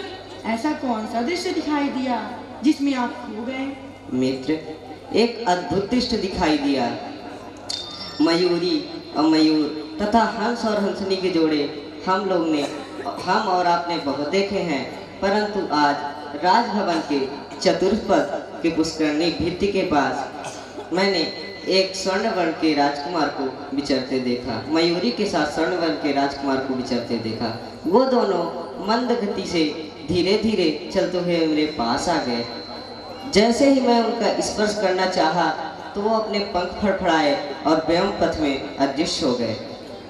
ऐसा कौन सा दृश्य दिखाई दिया जिसमें आप खो गए? मित्र, एक अद्भुत दृश्य दिखाई दिया। मयूरी और मयूर तथा हंस और हंसनी के जोड़े हम और आपने बहुत देखे हैं, परंतु आज राजभवन के चतुष्पथ के पुष्करणी भित्ति के पास मैंने एक स्वर्णवर्ण के राजकुमार को विचरते देखा। मयूरी के साथ स्वर्णवर्ण के राजकुमार को विचरते देखा। वो दोनों मंद गति से धीरे धीरे चलते हुए मेरे पास आ गए। जैसे ही मैं उनका स्पर्श करना चाहा तो वो अपने पंख फड़फड़ाए और व्योम पथ में अदृश्य हो गए।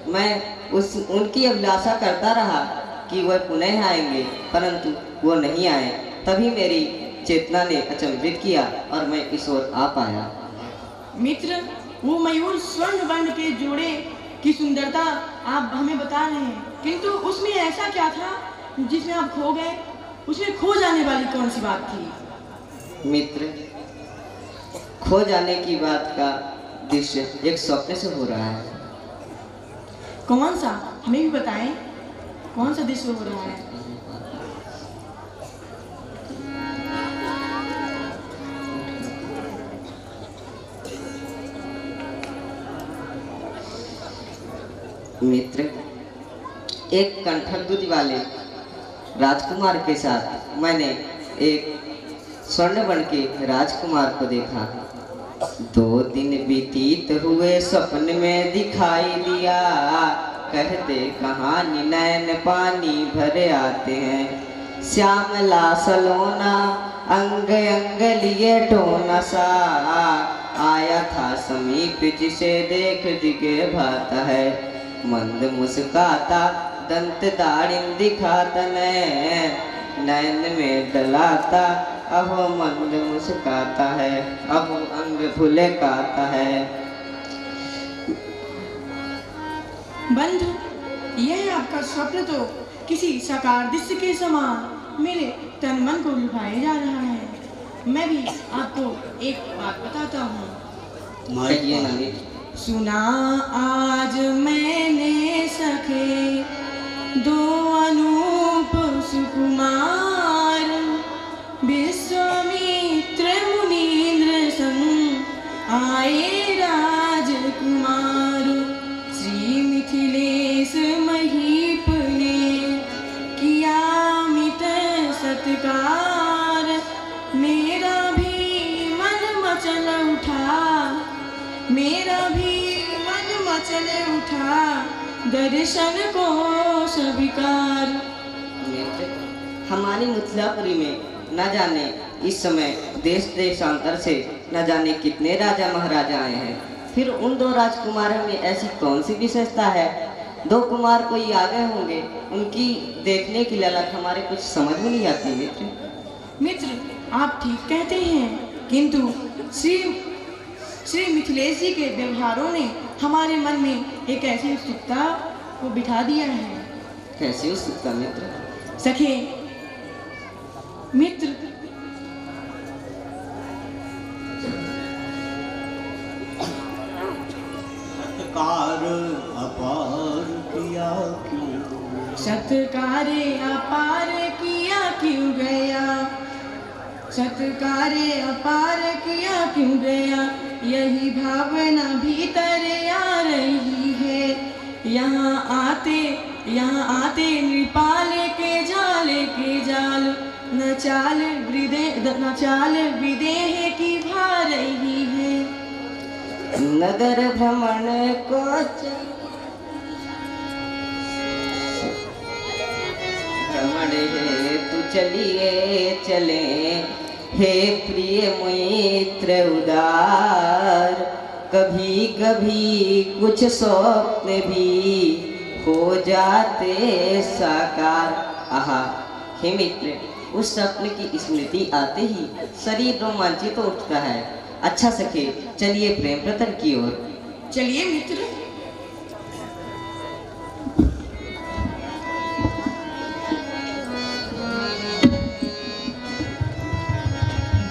मैं उनकी अभिलाषा करता रहा कि वह पुनः आएंगे, परंतु वो नहीं आए। तभी मेरी चेतना ने अचंभित किया और मैं इस ओर आ पाया। मित्र, वो मयूर स्वर्ण वर्ण के जोड़े की सुंदरता आप हमें बता रहे हैं, किंतु उसमें ऐसा क्या था जिसमें आप खो गए? उसमें खो जाने वाली कौन सी बात थी? मित्र, खो जाने की बात का दृश्य एक स्वप्न से हो रहा है। कौन सा? हमें भी बताएं, कौन सा दृश्य हो रहा है? मित्र, एक कंठक वाले राजकुमार के साथ मैंने एक स्वर्णवर्ण के राजकुमार को देखा। 2 दिन व्यतीत हुए, स्वप्न में दिखाई दिया, कहते कहानी नैन पानी भरे आते हैं। श्यामला सलोना अंग अंग लिए टोना सा, आया था समीप जिसे देख दिखे भाता है। मंद मुस्काता दंत दाढ़िम दिखाता, नैन में डलाता, अहो मंद मुस्काता है, अहो अंग फुले काता है। बंधु, यह आपका स्वप्न तो किसी साकार दृश्य के समान मेरे तन मन को लुभाए जा रहा है। मैं भी आपको एक बात बताता हूँ। सुना आज मैंने सखे 2 अनूप सुकुमार, विश्वामित्र मुनीन्द्र संग आए राजकुमार। श्री मिथिलेश महीप ने किया मित सत्कार, मेरा भी मन मचल उठा, मेरा भी मन मचल उठा, दर्शन को स्वीकार। हमारी मिथिलापुरी में न जाने इस समय देश देशांतर से न जाने कितने राजा महाराजा आए हैं। फिर उन 2 राजकुमारों में ऐसी कौन सी विशेषता है? 2 कुमार कोई आ गए होंगे, उनकी देखने की ललक हमारे कुछ समझ में नहीं आती। मित्र, आप ठीक कहते हैं, किंतु श्री मिथिलेश जी के व्यवहारों ने हमारे मन में एक ऐसी उत्सुकता को बिठा दिया है। कैसी उत्सुकता मित्र? सखे मित्र, सत्कार अपार किया क्यों, सत्कार अपार किया क्यों गया, सत्कार अपार किया क्यों गया, यही भावना भीतर आ रही है। यहाँ आते नृपाल के जाल, न चाल विदेह की भा रही है। नगर भ्रमण को भ्रमण है तू चलिए चले, हे प्रिय मित्र उदार। कभी कभी कुछ स्वप्न भी हो जाते साकार। आहा, हे मित्र, उस स्वप्न की स्मृति आते ही शरीर रोमांचित उठता है। अच्छा सखे, चलिए प्रेम प्रतर की ओर। चलिए मित्र।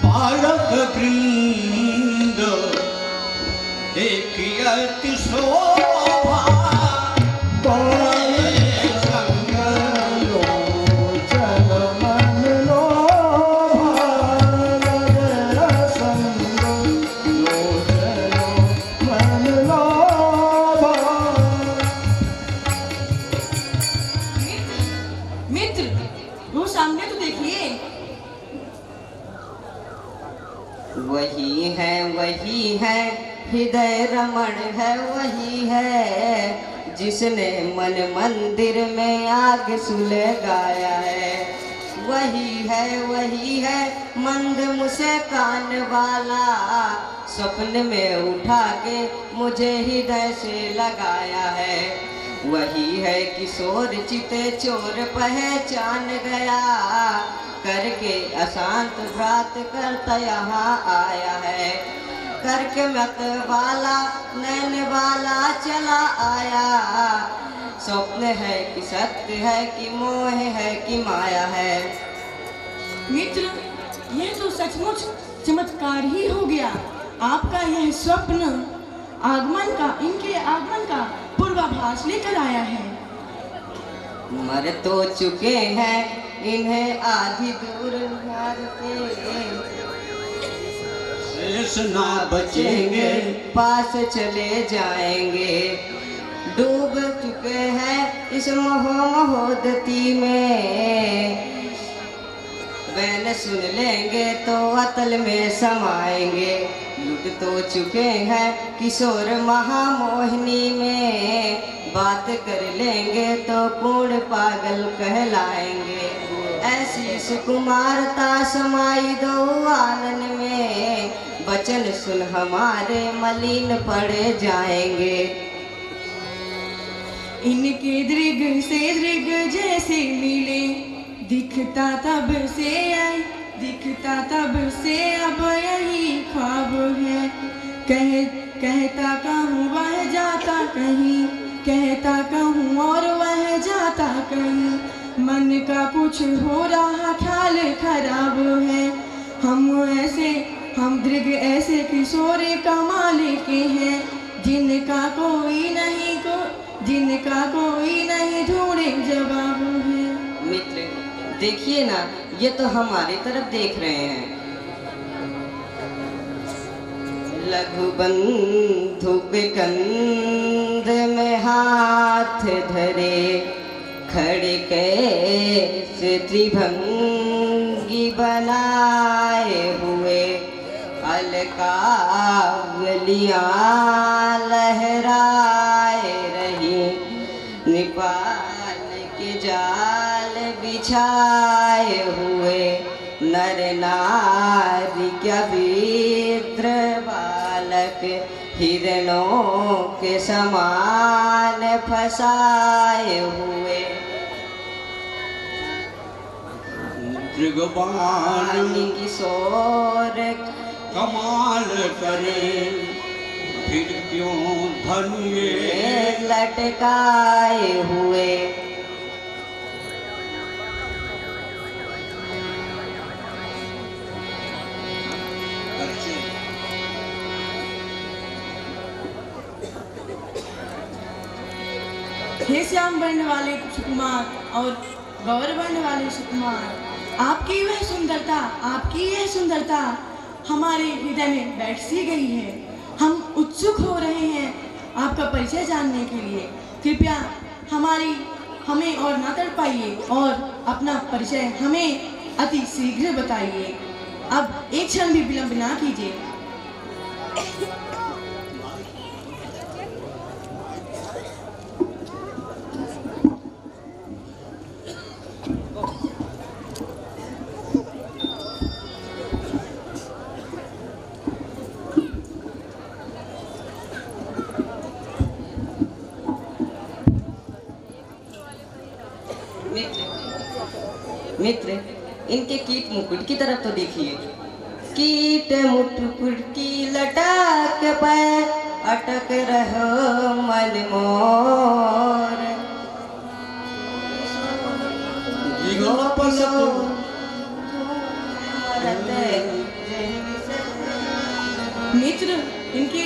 बालक वृंद देखिए अति शोभा, मित्र, वो सामने तो देखिए। वही है हृदय रमण है, वही है जिसने मन मंदिर में आग सुलगाया है। वही है मंद मुस्कान वाला, स्वप्न में उठा के मुझे हृदय से लगाया है। वही है किशोर चिते चोर पहचान गया, करके अशांत व्रत करता यहाँ आया है। करके मत वाला नैन वाला चला आया, स्वप्न है कि सत्य है कि मोह है कि माया है। मित्र, यह तो सचमुच चमत्कार ही हो गया। आपका यह स्वप्न इनके आगमन का पूर्वाभास लेकर आया है। मर तो चुके हैं, इन्हें आधी दूर शेष ना बचेंगे, पास चले जाएंगे। डूब चुके हैं इस महोदती में, बैन सुन लेंगे तो अतल में समाएंगे। लुट तो चुके हैं किशोर महामोहिनी में, बात कर लेंगे तो पूर्ण पागल कहलाएंगे। ऐसी सुकुमारता समाई दो आनन में, वचन सुन हमारे मलिन पड़ जाएंगे। इनके दृग से दृग जैसे मिले, दिखता तब से अब यही ख्वाब है। कहता कहूँ वह जाता कहीं, कहता कहूँ और वह जाता कहीं। मन का कुछ हो रहा ख्याल खराब है। हम दृग ऐसे किशोर कमाल के हैं, जिनका कोई नहीं ढूंढे जवाब है। मित्र, देखिए ना, ये तो हमारी तरफ देख रहे हैं। लघु बंधु के कंध में हाथ धरे, खड़े कैसे त्रिभंगी बनाए हुए। अलकावलियाँ लहराए रही, नेपाल के जाल बिछाए हुए। नर नारी क्या वित्र बालक, हिरणों के समान फसाए हुए। मृगबाण किशोर कमाल करे, फिर क्यों धनिये लटकाए हुए। हे श्याम वर्ण वाले सुकुमार और गौर वर्ण वाले सुकुमार, आपकी यह सुंदरता हमारे हृदय में बैठ सी गई है। हम उत्सुक हो रहे हैं आपका परिचय जानने के लिए। कृपया हमें और ना तड़पाइए और अपना परिचय हमें अति शीघ्र बताइए। अब एक क्षण भी विलंब ना कीजिए। मित्र, इनके कीट मुकुट की तरफ तो देखिए। कीट मुकुट की लटक पे अटक रहो मन मोर। मित्र, इनके